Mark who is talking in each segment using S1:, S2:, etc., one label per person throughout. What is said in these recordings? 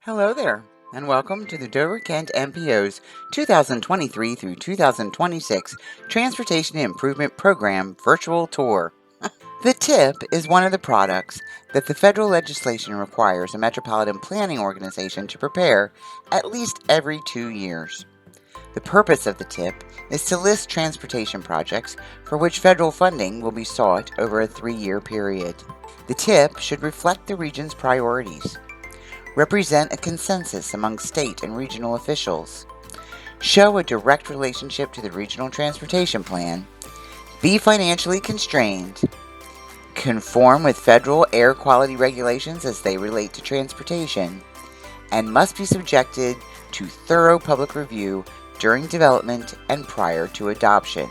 S1: Hello there, and welcome to the Dover Kent MPO's 2023 through 2026 Transportation Improvement Program Virtual Tour. The TIP is one of the products that the federal legislation requires a metropolitan planning organization to prepare at least every 2 years. The purpose of the TIP is to list transportation projects for which federal funding will be sought over a 3-year period. The TIP should reflect the region's priorities, represent a consensus among state and regional officials, show a direct relationship to the regional transportation plan, be financially constrained, conform with federal air quality regulations as they relate to transportation, and must be subjected to thorough public review during development and prior to adoption.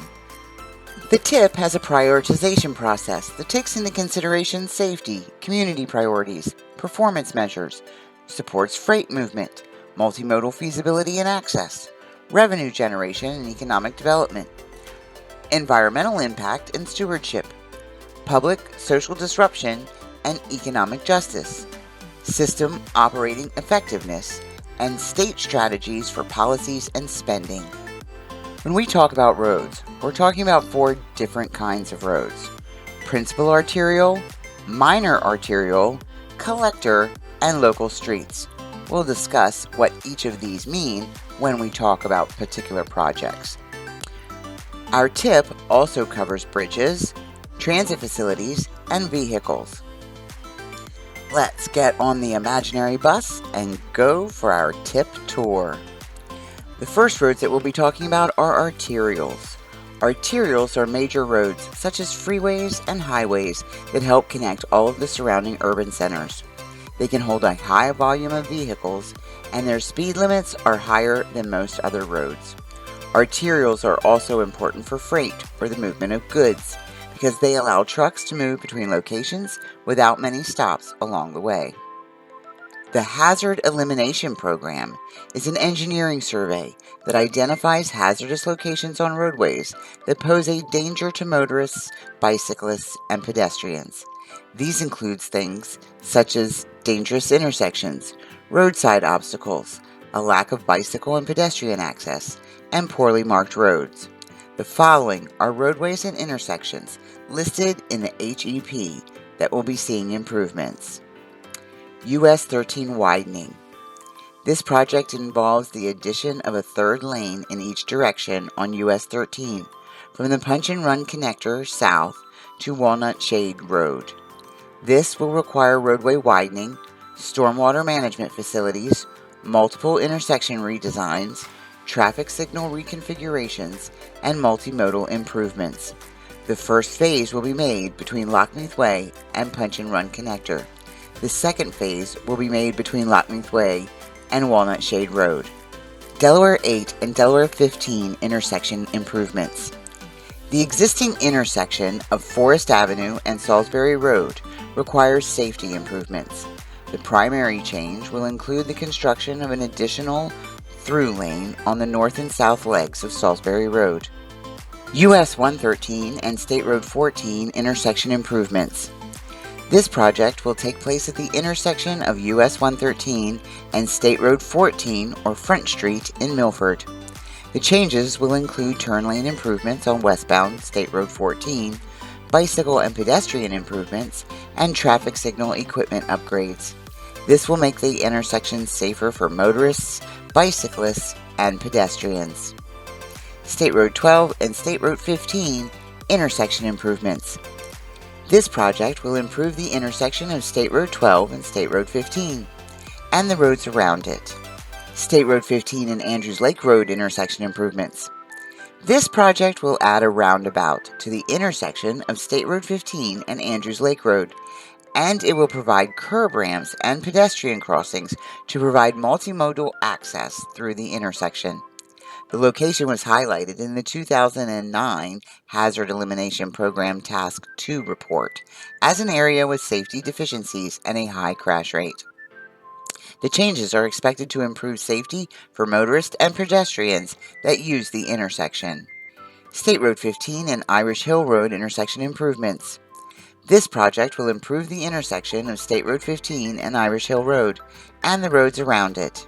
S1: The TIP has a prioritization process that takes into consideration safety, community priorities, performance measures, supports freight movement, multimodal feasibility and access, revenue generation and economic development, environmental impact and stewardship, public social disruption and economic justice, system operating effectiveness, and state strategies for policies and spending. When we talk about roads, we're talking about 4 different kinds of roads: principal arterial, minor arterial, collector, and local streets. We'll discuss what each of these mean when we talk about particular projects. Our TIP also covers bridges, transit facilities, and vehicles. Let's get on the imaginary bus and go for our TIP tour. The first roads that we'll be talking about are arterials. Arterials are major roads such as freeways and highways that help connect all of the surrounding urban centers. They can hold a high volume of vehicles, and their speed limits are higher than most other roads. Arterials are also important for freight, or the movement of goods, because they allow trucks to move between locations without many stops along the way. The Hazard Elimination Program is an engineering survey that identifies hazardous locations on roadways that pose a danger to motorists, bicyclists, and pedestrians. These include things such as dangerous intersections, roadside obstacles, a lack of bicycle and pedestrian access, and poorly marked roads. The following are roadways and intersections listed in the HEP that will be seeing improvements. US 13 widening. This project involves the addition of a 3rd lane in each direction on US 13 from the Punch and Run connector south to Walnut Shade Road. This will require roadway widening, stormwater management facilities, multiple intersection redesigns, traffic signal reconfigurations, and multimodal improvements. The first phase will be made between Lockmeath Way and Punch and Run connector. The second phase will be made between Lockmeath Way and Walnut Shade Road. Delaware 8 and Delaware 15 intersection improvements. The existing intersection of Forest Avenue and Salisbury Road requires safety improvements. The primary change will include the construction of an additional through lane on the north and south legs of Salisbury Road. US 113 and State Road 14 intersection improvements. This project will take place at the intersection of US 113 and State Road 14 or Front Street in Milford. The changes will include turn lane improvements on westbound State Road 14, bicycle and pedestrian improvements, and traffic signal equipment upgrades. This will make the intersection safer for motorists, bicyclists, and pedestrians. State Road 12 and State Road 15 intersection improvements. This project will improve the intersection of State Road 12 and State Road 15, and the roads around it. State Road 15 and Andrews Lake Road intersection improvements. This project will add a roundabout to the intersection of State Road 15 and Andrews Lake Road, and it will provide curb ramps and pedestrian crossings to provide multimodal access through the intersection. The location was highlighted in the 2009 Hazard Elimination Program Task 2 report as an area with safety deficiencies and a high crash rate. The changes are expected to improve safety for motorists and pedestrians that use the intersection. State Road 15 and Irish Hill Road intersection improvements. This project will improve the intersection of State Road 15 and Irish Hill Road and the roads around it.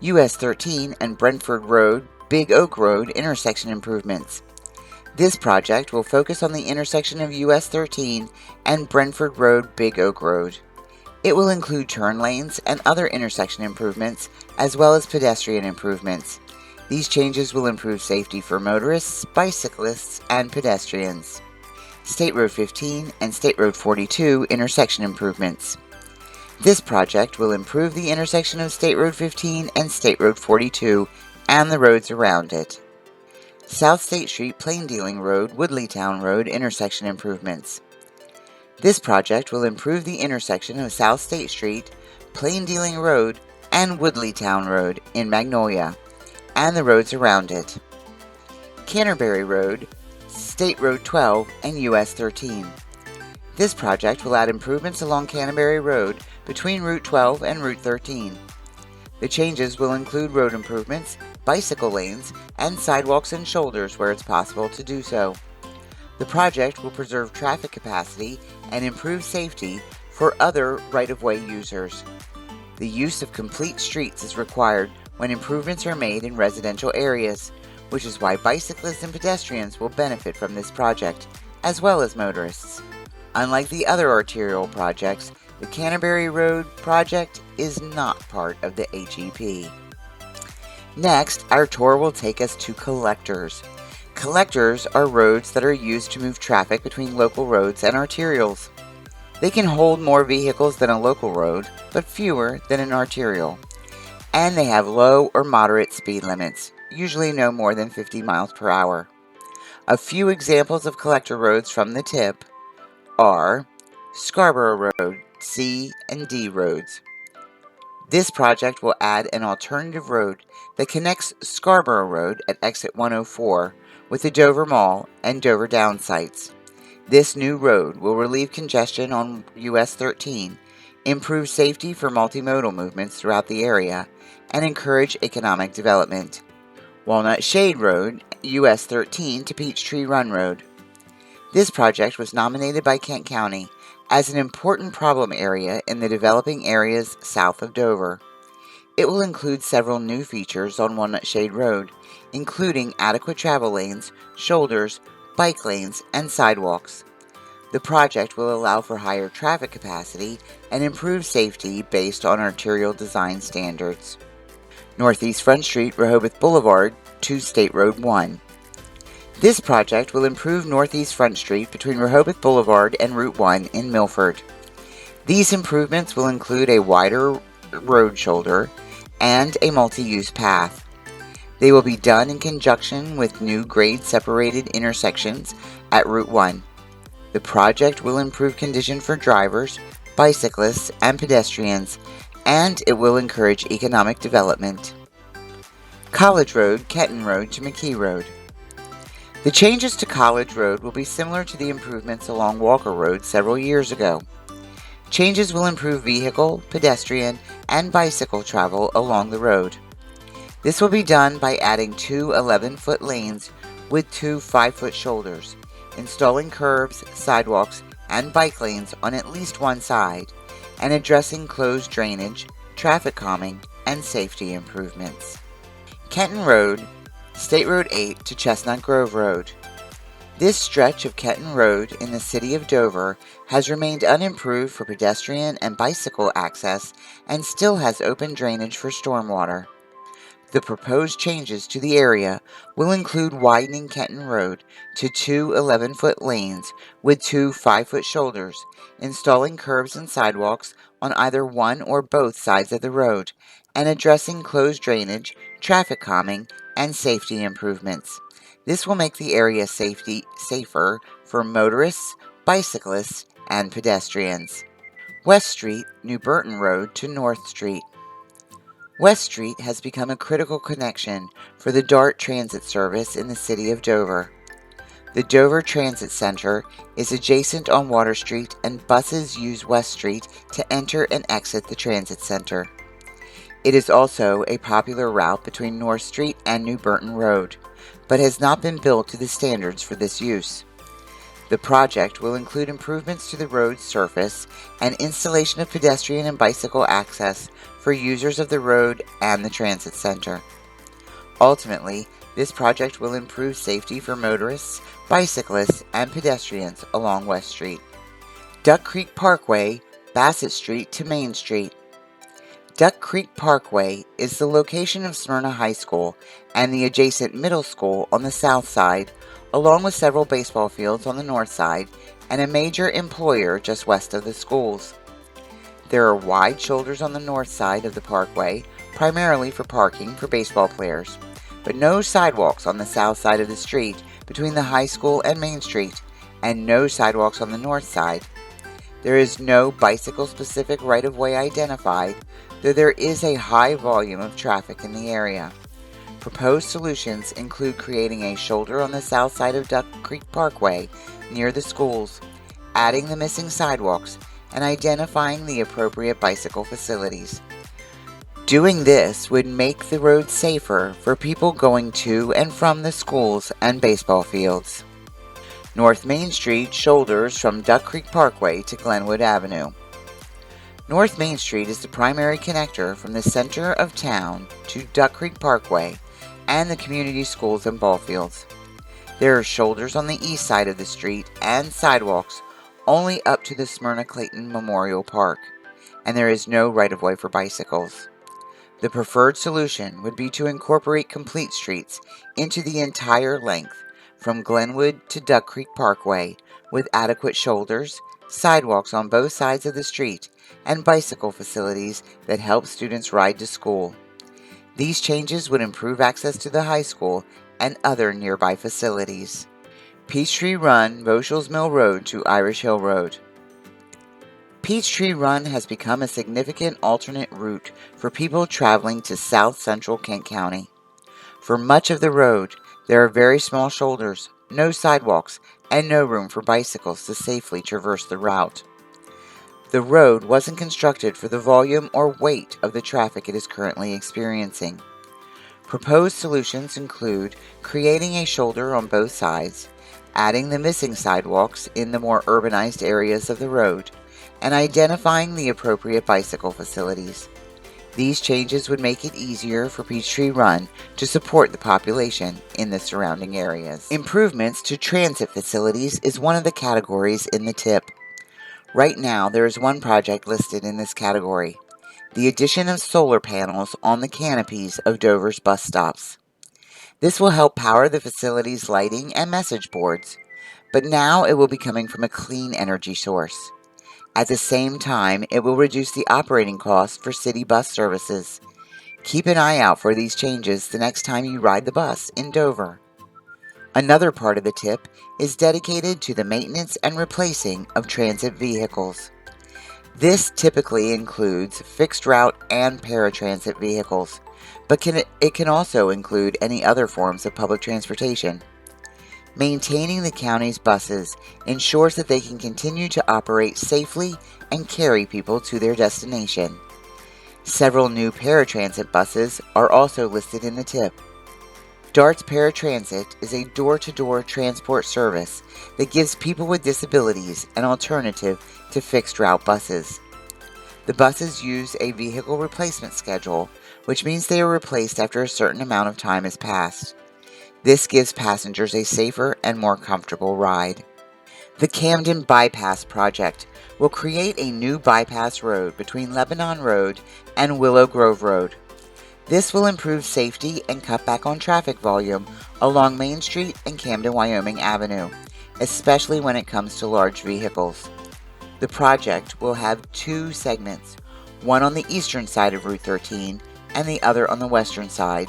S1: US 13 and Brentford Road, Big Oak Road intersection improvements. This project will focus on the intersection of US 13 and Brentford Road, Big Oak Road. It will include turn lanes and other intersection improvements, as well as pedestrian improvements. These changes will improve safety for motorists, bicyclists, and pedestrians. State Road 15 and State Road 42 intersection improvements. This project will improve the intersection of State Road 15 and State Road 42 and the roads around it. South State Street Plain Dealing Road, Woodleytown Road intersection improvements. This project will improve the intersection of South State Street, Plain Dealing Road, and Woodleytown Road in Magnolia, and the roads around it. Canterbury Road, State Road 12, and US 13. This project will add improvements along Canterbury Road between Route 12 and Route 13. The changes will include road improvements, bicycle lanes, and sidewalks and shoulders where it's possible to do so. The project will preserve traffic capacity and improve safety for other right-of-way users. The use of complete streets is required when improvements are made in residential areas, which is why bicyclists and pedestrians will benefit from this project, as well as motorists. Unlike the other arterial projects, the Canterbury Road project is not part of the HEP. Next, our tour will take us to collectors. Collectors are roads that are used to move traffic between local roads and arterials. They can hold more vehicles than a local road, but fewer than an arterial. And they have low or moderate speed limits, usually no more than 50 miles per hour. A few examples of collector roads from the tip are Scarborough Road, C and D roads. This project will add an alternative road that connects Scarborough Road at exit 104 with the Dover Mall and Dover Down sites. This new road will relieve congestion on US 13, improve safety for multimodal movements throughout the area, and encourage economic development. Walnut Shade Road, US 13 to Peachtree Run Road. This project was nominated by Kent County as an important problem area in the developing areas south of Dover. It will include several new features on Walnut Shade Road, including adequate travel lanes, shoulders, bike lanes, and sidewalks. The project will allow for higher traffic capacity and improve safety based on arterial design standards. Northeast Front Street, Rehoboth Boulevard to State Road 1. This project will improve Northeast Front Street between Rehoboth Boulevard and Route 1 in Milford. These improvements will include a wider road shoulder and a multi-use path. They will be done in conjunction with new grade-separated intersections at Route 1. The project will improve condition for drivers, bicyclists, and pedestrians, and it will encourage economic development. College Road, Kenton Road to McKee Road. The changes to College Road will be similar to the improvements along Walker Road several years ago. Changes will improve vehicle, pedestrian, and bicycle travel along the road. This will be done by adding two 11-foot lanes with two 5-foot shoulders, installing curbs, sidewalks, and bike lanes on at least one side, and addressing closed drainage, traffic calming, and safety improvements. Kenton Road, State Road 8 to Chestnut Grove Road. This stretch of Kenton Road in the city of Dover has remained unimproved for pedestrian and bicycle access and still has open drainage for stormwater. The proposed changes to the area will include widening Kenton Road to two 11-foot lanes with two 5-foot shoulders, installing curbs and sidewalks on either one or both sides of the road, and addressing closed drainage, traffic calming, and safety improvements. This will make the area safer for motorists, bicyclists, and pedestrians. West Street, New Burton Road to North Street. West Street has become a critical connection for the DART transit service in the city of Dover. The Dover Transit Center is adjacent on Water Street, and buses use West Street to enter and exit the transit center. It is also a popular route between North Street and New Burton Road, but has not been built to the standards for this use. The project will include improvements to the road's surface and installation of pedestrian and bicycle access for users of the road and the transit center. Ultimately, this project will improve safety for motorists, bicyclists, and pedestrians along West Street. Duck Creek Parkway, Bassett Street to Main Street. Duck Creek Parkway is the location of Smyrna High School and the adjacent middle school on the south side, along with several baseball fields on the north side and a major employer just west of the schools. There are wide shoulders on the north side of the parkway, primarily for parking for baseball players, but no sidewalks on the south side of the street between the high school and Main Street, and no sidewalks on the north side. There is no bicycle-specific right-of-way identified, though there is a high volume of traffic in the area. Proposed solutions include creating a shoulder on the south side of Duck Creek Parkway near the schools, adding the missing sidewalks, and identifying the appropriate bicycle facilities. Doing this would make the road safer for people going to and from the schools and baseball fields. North Main Street shoulders from Duck Creek Parkway to Glenwood Avenue. North Main Street is the primary connector from the center of town to Duck Creek Parkway and the community schools and ball fields. There are shoulders on the east side of the street and sidewalks only up to the Smyrna Clayton Memorial Park, and there is no right-of-way for bicycles. The preferred solution would be to incorporate complete streets into the entire length from Glenwood to Duck Creek Parkway with adequate shoulders, sidewalks on both sides of the street, and bicycle facilities that help students ride to school. These changes would improve access to the high school and other nearby facilities. Peachtree Run, Moshel's Mill Road to Irish Hill Road. Peachtree Run has become a significant alternate route for people traveling to south central Kent County. For much of the road, there are very small shoulders, no sidewalks, and no room for bicycles to safely traverse the route. The road wasn't constructed for the volume or weight of the traffic it is currently experiencing. Proposed solutions include creating a shoulder on both sides, adding the missing sidewalks in the more urbanized areas of the road, and identifying the appropriate bicycle facilities. These changes would make it easier for Peachtree Run to support the population in the surrounding areas. Improvements to transit facilities is one of the categories in the tip. Right now, there is one project listed in this category: the addition of solar panels on the canopies of Dover's bus stops. This will help power the facility's lighting and message boards, but now it will be coming from a clean energy source. At the same time, it will reduce the operating costs for city bus services. Keep an eye out for these changes the next time you ride the bus in Dover. Another part of the tip is dedicated to the maintenance and replacing of transit vehicles. This typically includes fixed route and paratransit vehicles, but it can also include any other forms of public transportation. Maintaining the county's buses ensures that they can continue to operate safely and carry people to their destination. Several new paratransit buses are also listed in the tip. DART's Paratransit is a door-to-door transport service that gives people with disabilities an alternative to fixed-route buses. The buses use a vehicle replacement schedule, which means they are replaced after a certain amount of time has passed. This gives passengers a safer and more comfortable ride. The Camden Bypass project will create a new bypass road between Lebanon Road and Willow Grove Road. This will improve safety and cut back on traffic volume along Main Street and Camden, Wyoming Avenue, especially when it comes to large vehicles. The project will have two segments, one on the eastern side of Route 13 and the other on the western side.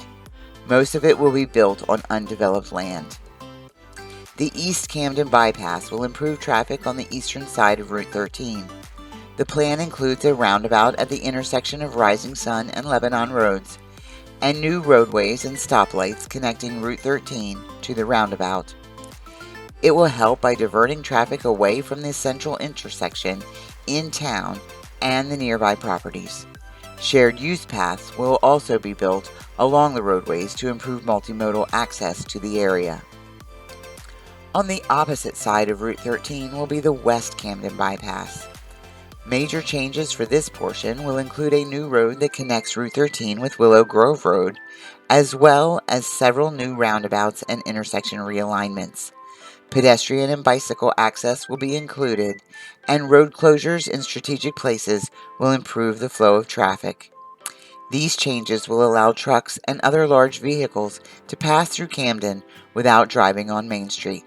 S1: Most of it will be built on undeveloped land. The East Camden Bypass will improve traffic on the eastern side of Route 13. The plan includes a roundabout at the intersection of Rising Sun and Lebanon Roads, and new roadways and stoplights connecting Route 13 to the roundabout. It will help by diverting traffic away from the central intersection in town and the nearby properties. Shared use paths will also be built along the roadways to improve multimodal access to the area. On the opposite side of Route 13 will be the West Camden Bypass. Major changes for this portion will include a new road that connects Route 13 with Willow Grove Road, as well as several new roundabouts and intersection realignments. Pedestrian and bicycle access will be included, and road closures in strategic places will improve the flow of traffic. These changes will allow trucks and other large vehicles to pass through Camden without driving on Main Street.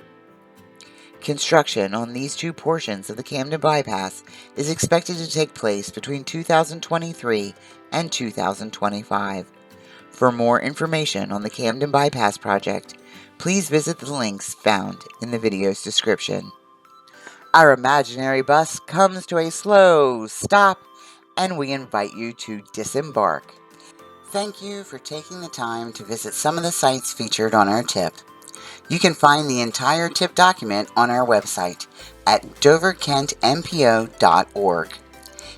S1: Construction on these two portions of the Camden Bypass is expected to take place between 2023 and 2025. For more information on the Camden Bypass project, please visit the links found in the video's description. Our imaginary bus comes to a slow stop, and we invite you to disembark. Thank you for taking the time to visit some of the sites featured on our tip. You can find the entire tip document on our website at doverkentmpo.org.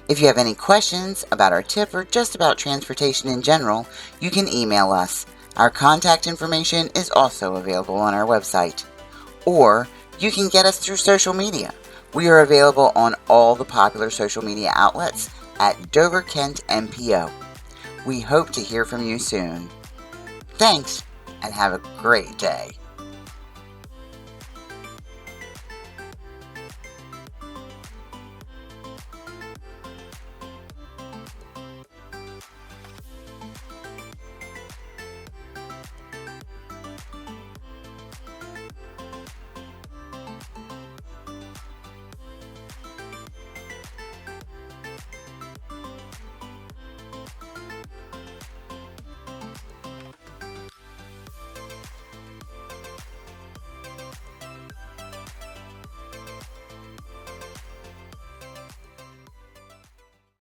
S1: If you have any questions about our tip or just about transportation in general, you can email us. Our contact information is also available on our website. Or you can get us through social media. We are available on all the popular social media outlets at Dover Kent MPO. We hope to hear from you soon. Thanks, and have a great day.